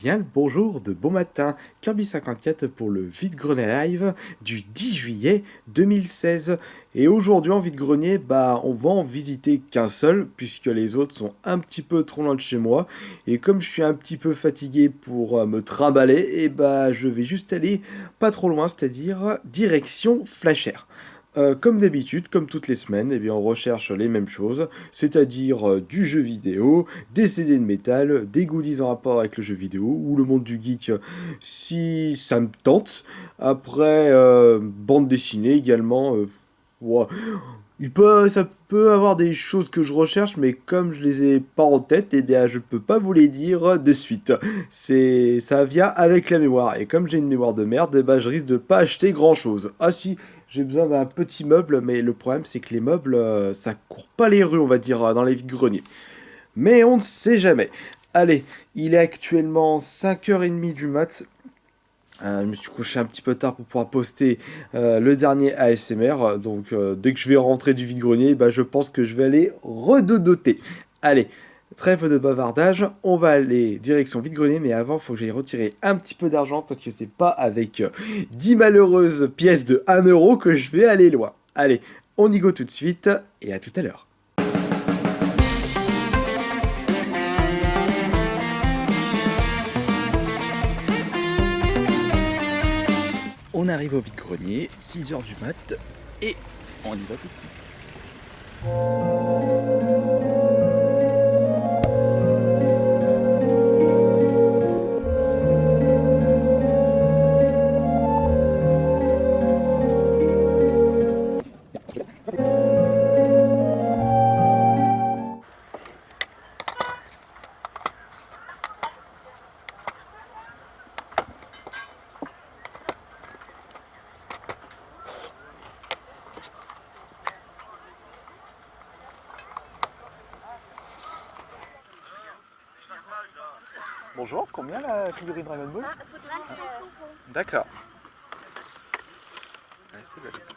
Bien le bonjour de bon matin, Kirby54 pour le vide-grenier live du 10 juillet 2016. Et aujourd'hui en vide-grenier, on va en visiter qu'un seul, puisque les autres sont un petit peu trop loin de chez moi. Et comme je suis un petit peu fatigué pour me trimballer, je vais juste aller pas trop loin, c'est-à-dire direction Flasher. Comme d'habitude, comme toutes les semaines, on recherche les mêmes choses, c'est-à-dire du jeu vidéo, des CD de métal, des goodies en rapport avec le jeu vidéo ou le monde du geek si ça me tente. Après, bande dessinée également. Ouais, ça peut avoir des choses que je recherche, mais comme je les ai pas en tête, je peux pas vous les dire de suite. Ça vient avec la mémoire. Et comme j'ai une mémoire de merde, je risque de pas acheter grand chose. Ah si, j'ai besoin d'un petit meuble, mais le problème c'est que les meubles, ça court pas les rues, on va dire, dans les vides-greniers. Mais on ne sait jamais. Allez, il est actuellement 5h30 du mat. Je me suis couché un petit peu tard pour pouvoir poster le dernier ASMR. Donc dès que je vais rentrer du vide-grenier, je pense que je vais aller redodoter. Allez, trêve de bavardage, on va aller direction vide-grenier. Mais avant, il faut que j'aille retirer un petit peu d'argent parce que c'est pas avec 10 malheureuses pièces de 1 € que je vais aller loin. Allez, on y go tout de suite et à tout à l'heure. On arrive au vide-grenier, 6h du mat, et on y va tout de suite. Bonjour, combien la figurine Dragon Ball? D'accord. Ouais, c'est valise.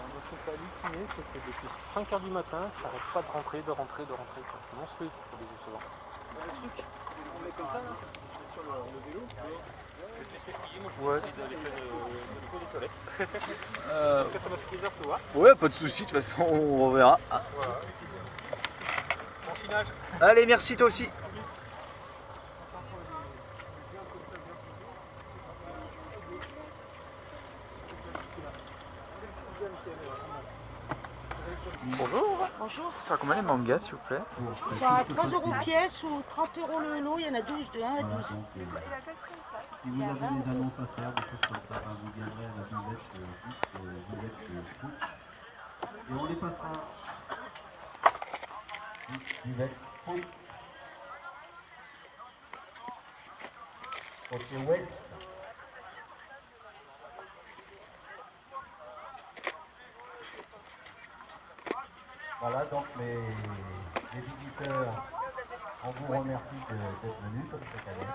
Moi, ce que j'ai halluciné, c'est que depuis 5h du matin, ça n'arrête pas de rentrer. Quoi. C'est monstrueux pour des étudiants. Le truc, on met comme ça, là, c'est sur le vélo. Je vais te laisser fouiller, moi je vais essayer d'aller faire le tour des toilettes. En tout cas, ça m'a fait plaisir de te voir. Ouais, pas de soucis, de toute façon, on verra. Voilà. Bon chinage. Allez, merci toi aussi. Bonjour. Bonjour. Ça va combien les mangas, s'il vous plaît? Ils sont à 3 € pièce ou 30 € le lot. Il y en a 12 de 1 à 12. Si vous avez des annonces à faire, des choses comme ça, vous viendrez à la Villette Foot. Et on les passera. Villette Foot. Côté ouest. Voilà, donc les visiteurs, on vous remercie d'être venus sur cette année.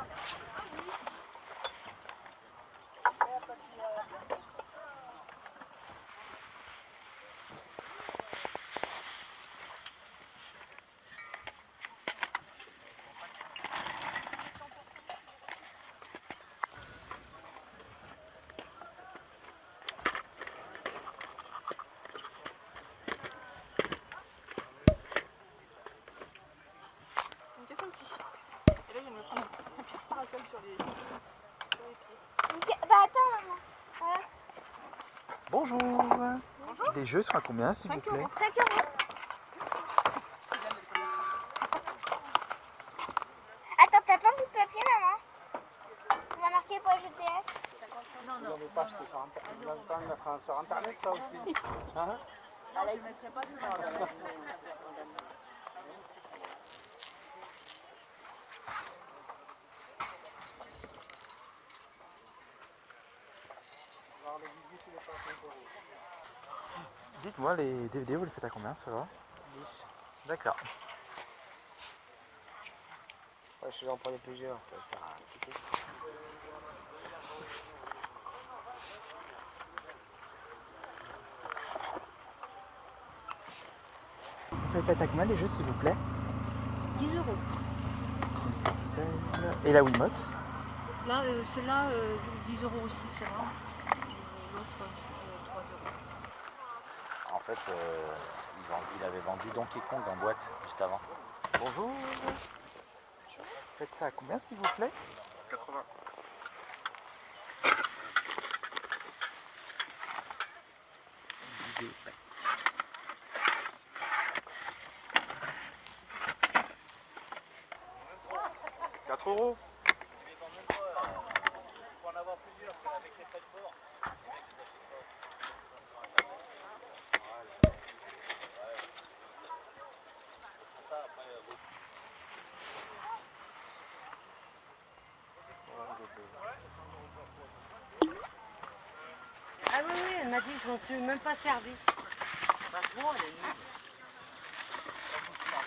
Et là, je vais me prendre un pied de parasol sur les pieds. Bah attends, maman. Voilà. Bonjour. Bonjour. Les jeux sont à combien, s'il vous 5 plaît? €. 5 €. Attends, t'as pas un bout de papier, maman? Tu vas marquer pour le GPS? Vous n'avez pas acheté sur Internet. Vous allez quand même mettre sur Internet, ça aussi. Hein? Ah là, ils ne mettraient pas sur la Alors, les visites, c'est les 5 €. Dites-moi, les DVD, vous les faites à combien, ça va? 10. D'accord. Ouais, je vais en prendre plusieurs pour faire un petit peu. Vous avez fait à combien les jeux s'il vous plaît? 10 euros. Et la Wiimote? Là, celle-là, 10 euros aussi, c'est vrai. L'autre, c'est 3 euros. En fait, il avait vendu Donkey Kong en boîte juste avant. Bonjour. Faites ça à combien s'il vous plaît? 80. €4. Ah oui, oui, elle m'a dit, je m'en suis même pas servi. Franchement, elle est nulle.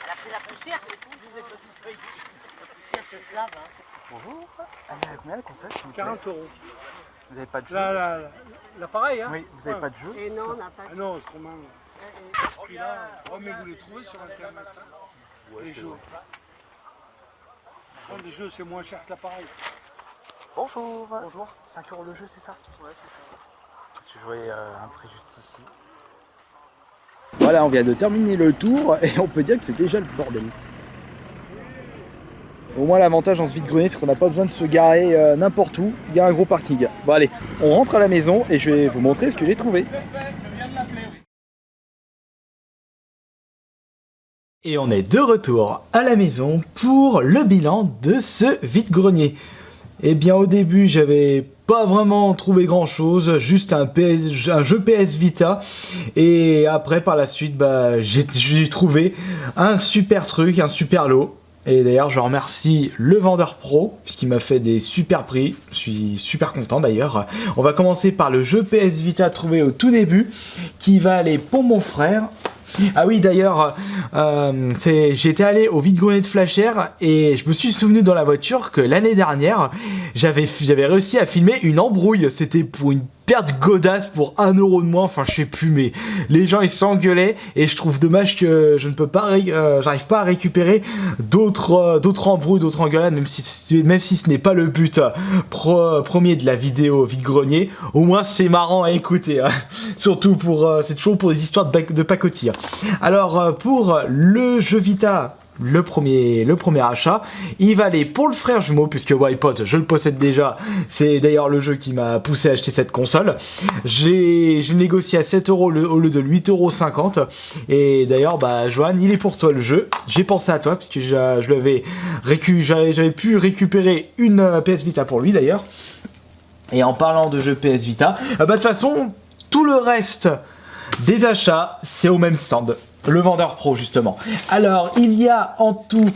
Elle a pris la poussière, c'est tout. La poussière, c'est slave. Hein. Bonjour. Elle est à combien la console s'il vous plaît? 40 euros. Vous n'avez pas de jeu? L'appareil, hein? Oui, vous n'avez pas de jeu? Et non, on n'a pas Ah de... non, c'est Romain. À ce prix-là, mais vous les trouvez sur Internet. Les jeux. Les jeux, c'est moins cher que l'appareil. Bonjour. Bonjour. 5 € le jeu, c'est ça? Ouais, c'est ça. Parce que je voyais un prix juste ici. Voilà, on vient de terminer le tour et on peut dire que c'est déjà le bordel. Au moins l'avantage dans ce vide-grenier, c'est qu'on n'a pas besoin de se garer n'importe où. Il y a un gros parking. Bon allez, on rentre à la maison et je vais vous montrer ce que j'ai trouvé. Et on est de retour à la maison pour le bilan de ce vide-grenier. Eh bien au début j'avais pas vraiment trouvé grand chose, juste un jeu PS Vita, et après par la suite j'ai trouvé un super truc, un super lot. Et d'ailleurs je remercie le vendeur pro puisqu'il m'a fait des super prix, je suis super content d'ailleurs. On va commencer par le jeu PS Vita trouvé au tout début qui va aller pour mon frère. Ah oui d'ailleurs, j'étais allé au vide-grenier de Flashère et je me suis souvenu dans la voiture que l'année dernière j'avais réussi à filmer une embrouille. C'était pour une perte godasse pour 1 € de moins, enfin je sais plus, mais les gens ils s'engueulaient et je trouve dommage que je ne peux pas, j'arrive pas à récupérer d'autres embrouilles, d'autres engueulades, même si ce n'est pas le but premier de la vidéo vide-grenier. Au moins c'est marrant à écouter, hein. Surtout c'est toujours pour des histoires de pacotille. Alors pour le jeu Vita, le premier achat, il va aller pour le frère jumeau puisque Wipeout je le possède déjà, c'est d'ailleurs le jeu qui m'a poussé à acheter cette console. Je négocié à 7 € au lieu de 8,50 €, et d'ailleurs Johan, il est pour toi le jeu, j'ai pensé à toi puisque j'avais pu récupérer une PS Vita pour lui d'ailleurs. Et en parlant de jeu PS Vita, de toute façon tout le reste des achats c'est au même stand, le vendeur pro justement. Alors il y a en tout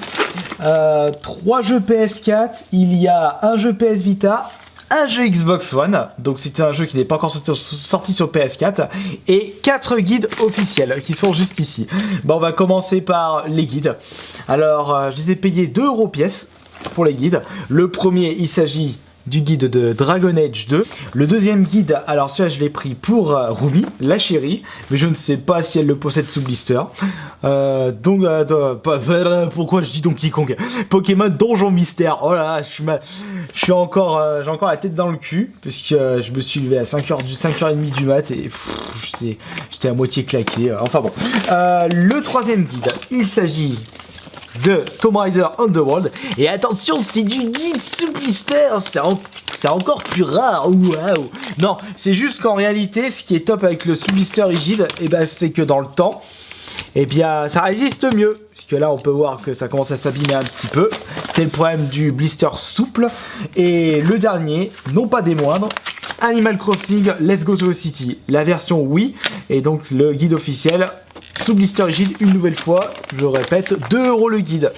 3 jeux PS4, il y a un jeu PS Vita, un jeu Xbox One, donc c'était un jeu qui n'est pas encore sorti sur PS4, et 4 guides officiels qui sont juste ici. On va commencer par les guides. Alors je les ai payés 2 € pièce pour les guides. Le premier, il s'agit du guide de Dragon Age 2. Le deuxième guide, alors celui-là je l'ai pris pour Ruby, la chérie, mais je ne sais pas si elle le possède sous blister. Pourquoi je dis Donkey Kong? Pokémon Donjon Mystère. Oh là, j'ai encore la tête dans le cul, puisque je me suis levé à 5h30 du mat et j'étais à moitié claqué. Enfin bon. Le troisième guide, il s'agit de Tomb Raider Underworld, et attention, c'est du guide sous blister, c'est encore plus rare. Waouh. Non, c'est juste qu'en réalité ce qui est top avec le sous blister rigide, c'est que dans le temps ça résiste mieux, puisque là on peut voir que ça commence à s'abîmer un petit peu. C'est le problème du blister souple. Et le dernier, non pas des moindres, Animal Crossing Let's Go to City, la version Wii, et donc le guide officiel sous blister rigide, une nouvelle fois, je répète, 2 € le guide.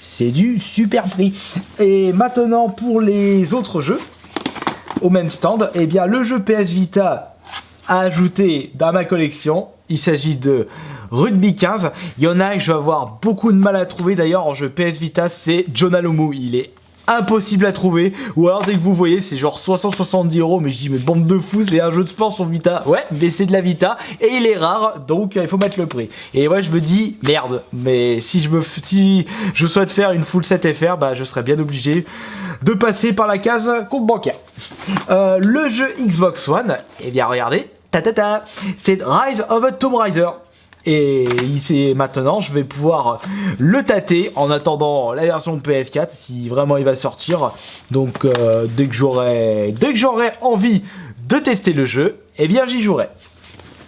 C'est du super prix. Et maintenant pour les autres jeux, au même stand, le jeu PS Vita à ajouter dans ma collection, il s'agit de Rugby 15. Il y en a que je vais avoir beaucoup de mal à trouver d'ailleurs en jeu PS Vita, c'est John Alomou. Il est impossible à trouver, ou alors dès que vous voyez c'est genre 60-70 €, mais je dis mais bande de fous, c'est un jeu de sport sur Vita, ouais mais c'est de la Vita et il est rare, donc il faut mettre le prix. Et ouais, je me dis merde, mais si je souhaite faire une full set FR, bah je serais bien obligé de passer par la case compte bancaire. Le jeu Xbox One, et bien regardez, c'est Rise of a Tomb Raider. Et maintenant, je vais pouvoir le tâter en attendant la version PS4 si vraiment il va sortir. Donc dès que j'aurai envie de tester le jeu, eh bien j'y jouerai.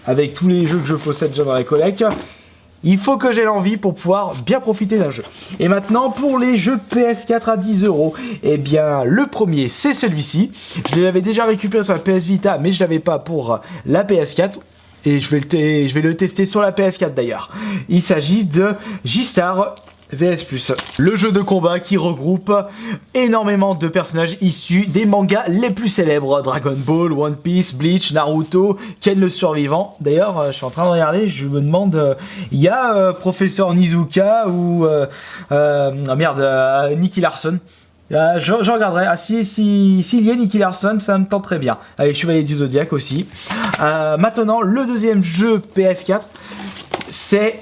Avec tous les jeux que je possède déjà dans la collecte, il faut que j'ai l'envie pour pouvoir bien profiter d'un jeu. Et maintenant pour les jeux PS4 à 10 €, eh bien le premier c'est celui-ci. Je l'avais déjà récupéré sur la PS Vita, mais je l'avais pas pour la PS4. Et je vais le tester sur la PS4 d'ailleurs. Il s'agit de J-Star VS+, le jeu de combat qui regroupe énormément de personnages issus des mangas les plus célèbres: Dragon Ball, One Piece, Bleach, Naruto, Ken le Survivant. D'ailleurs, je suis en train de regarder, je me demande, il y a Professeur Nizuka ou Nicky Larson. Je regarderai. Ah s'il y a Nicky Larson, ça me tente très bien. Avec Chevalier du Zodiac aussi. Maintenant, le deuxième jeu PS4, c'est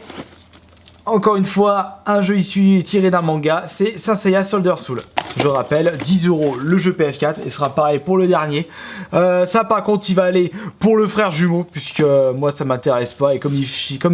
encore une fois un jeu tiré d'un manga, c'est Saint Seiya Soldier Soul. Je rappelle, 10 € le jeu PS4 et sera pareil pour le dernier. Ça par contre il va aller pour le frère jumeau, puisque moi ça m'intéresse pas, et comme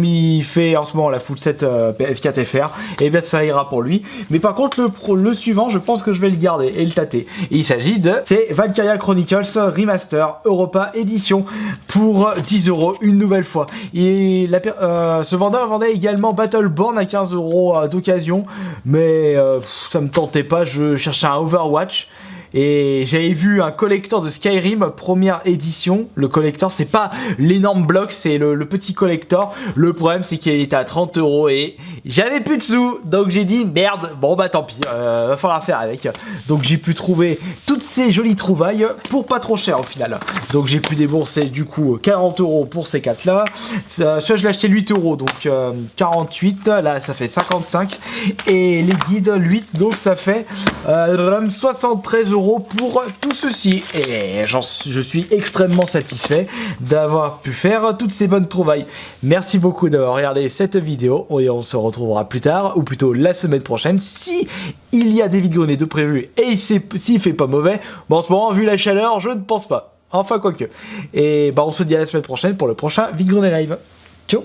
il fait en ce moment la full set PS4 FR, et bien ça ira pour lui. Mais par contre le suivant, je pense que je vais le garder et le tâter. Et il s'agit c'est Valkyria Chronicles Remaster Europa Edition pour 10 € une nouvelle fois. Et ce vendeur vendait également Battleborn à 15 € d'occasion, mais ça me tentait pas, je cherchais un Overwatch. Et j'avais vu un collector de Skyrim première édition. Le collector, c'est pas l'énorme bloc, c'est le petit collector. Le problème, c'est qu'il était à 30 € et j'avais plus de sous. Donc j'ai dit merde, bon bah tant pis, va falloir faire avec. Donc j'ai pu trouver toutes ces jolies trouvailles pour pas trop cher au final. Donc j'ai pu débourser du coup 40 € pour ces 4 là. Soit je l'ai acheté 8 €, donc 48, là ça fait 55. Et les guides 8, donc ça fait 73 € pour tout ceci. Et je suis extrêmement satisfait d'avoir pu faire toutes ces bonnes trouvailles. Merci beaucoup d'avoir regardé cette vidéo et on se retrouvera plus tard, ou plutôt la semaine prochaine, si il y a des vide-greniers de prévus et s'il fait pas mauvais. Bon, en ce moment, vu la chaleur, je ne pense pas. Enfin, quoique. Et bah, on se dit à la semaine prochaine pour le prochain vide-grenier live. Ciao.